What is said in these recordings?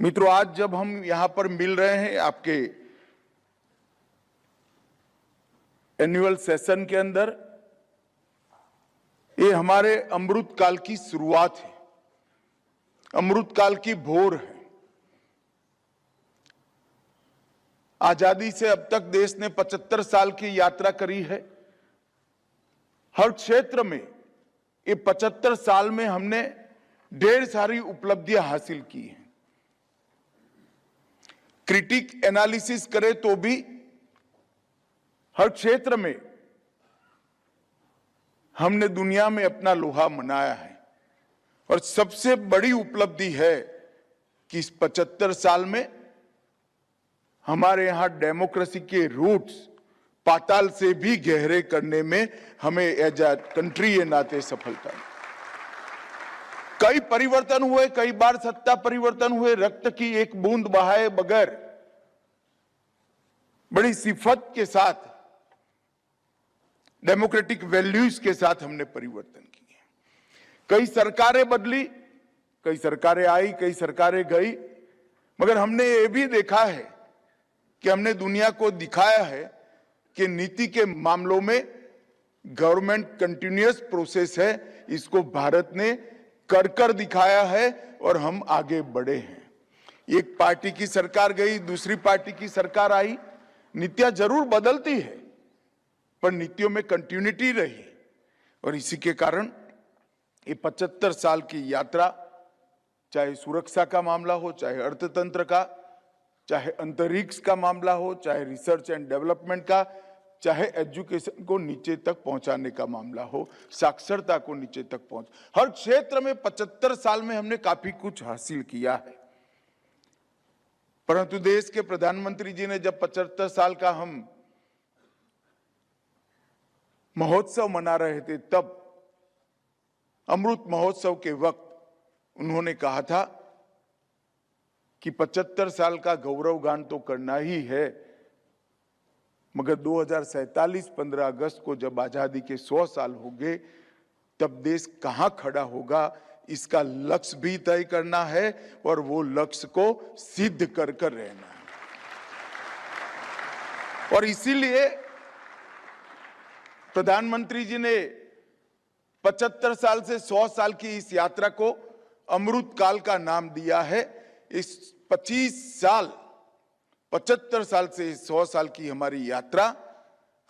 मित्रों, आज जब हम यहां पर मिल रहे हैं आपके एनुअल सेशन के अंदर, ये हमारे अमृत काल की शुरुआत है, अमृत काल की भोर है। आजादी से अब तक देश ने 75 साल की यात्रा करी है। हर क्षेत्र में ये 75 साल में हमने ढेर सारी उपलब्धियां हासिल की हैं। क्रिटिक एनालिसिस करें तो भी हर क्षेत्र में हमने दुनिया में अपना लोहा मनाया है। और सबसे बड़ी उपलब्धि है कि इस 75 साल में हमारे यहां डेमोक्रेसी के रूट्स पाताल से भी गहरे करने में हमें एज अ कंट्री ये नाते सफलता है। कई परिवर्तन हुए, कई बार सत्ता परिवर्तन हुए, रक्त की एक बूंद बहाए बगैर बड़ी सिफत के साथ, डेमोक्रेटिक वैल्यूज के साथ हमने परिवर्तन किए। कई सरकारें बदली, कई सरकारें आई, कई सरकारें गई, मगर हमने ये भी देखा है कि हमने दुनिया को दिखाया है कि नीति के मामलों में गवर्नमेंट कंटिन्यूअस प्रोसेस है। इसको भारत ने कर दिखाया है और हम आगे बढ़े हैं। एक पार्टी की सरकार गई, दूसरी पार्टी की सरकार आई, नीतियां जरूर बदलती है पर नीतियों में कंटिन्यूटी रही। और इसी के कारण ये 75 साल की यात्रा, चाहे सुरक्षा का मामला हो, चाहे अर्थतंत्र का, चाहे अंतरिक्ष का मामला हो, चाहे रिसर्च एंड डेवलपमेंट का, चाहे एजुकेशन को नीचे तक पहुंचाने का मामला हो, साक्षरता को नीचे तक पहुंच, हर क्षेत्र में 75 साल में हमने काफी कुछ हासिल किया है। परंतु देश के प्रधानमंत्री जी ने जब 75 साल का हम महोत्सव मना रहे थे, तब अमृत महोत्सव के वक्त उन्होंने कहा था कि 75 साल का गौरव गान तो करना ही है, मगर 2047 15 अगस्त को जब आजादी के 100 साल हो गए, तब देश कहां खड़ा होगा इसका लक्ष्य भी तय करना है और वो लक्ष्य को सिद्ध कर रहना है। और इसीलिए प्रधानमंत्री जी ने 75 साल से 100 साल की इस यात्रा को अमृत काल का नाम दिया है। इस 25 साल 75 साल से 100 साल की हमारी यात्रा,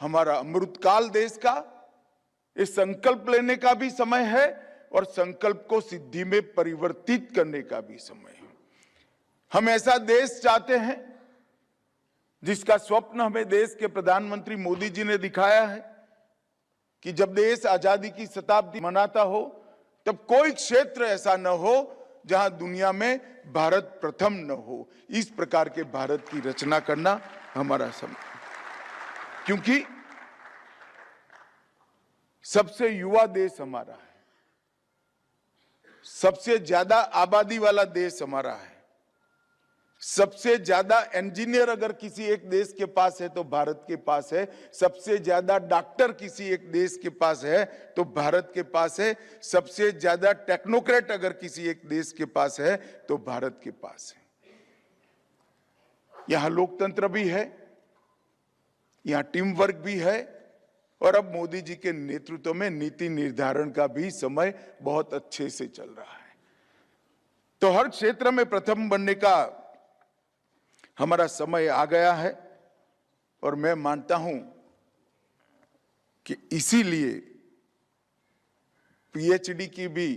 हमारा अमृत काल देश का, इस संकल्प लेने का भी समय है और संकल्प को सिद्धि में परिवर्तित करने का भी समय है। हम ऐसा देश चाहते हैं जिसका स्वप्न हमें देश के प्रधानमंत्री मोदी जी ने दिखाया है कि जब देश आजादी की शताब्दी मनाता हो तब कोई क्षेत्र ऐसा न हो जहां दुनिया में भारत प्रथम न हो। इस प्रकार के भारत की रचना करना हमारा समय, क्योंकि सबसे युवा देश हमारा है, सबसे ज्यादा आबादी वाला देश हमारा है, सबसे ज्यादा इंजीनियर अगर किसी एक देश के पास है तो भारत के पास है, सबसे ज्यादा डॉक्टर किसी एक देश के पास है तो भारत के पास है, सबसे ज्यादा टेक्नोक्रेट अगर किसी एक देश के पास है तो भारत के पास है। यहां लोकतंत्र भी है, यहां टीम वर्क भी है और अब मोदी जी के नेतृत्व में नीति निर्धारण का भी समय बहुत अच्छे से चल रहा है। तो हर क्षेत्र में प्रथम बनने का हमारा समय आ गया है और मैं मानता हूं कि इसीलिए पीएचडी की भी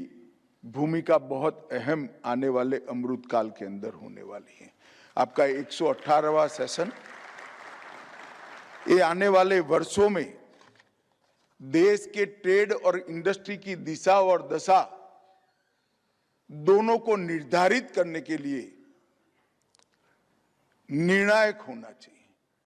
भूमिका बहुत अहम आने वाले अमृत काल के अंदर होने वाली है। आपका 118वां सेशन, ये आने वाले वर्षों में देश के ट्रेड और इंडस्ट्री की दिशा और दशा दोनों को निर्धारित करने के लिए निर्णायक होना चाहिए।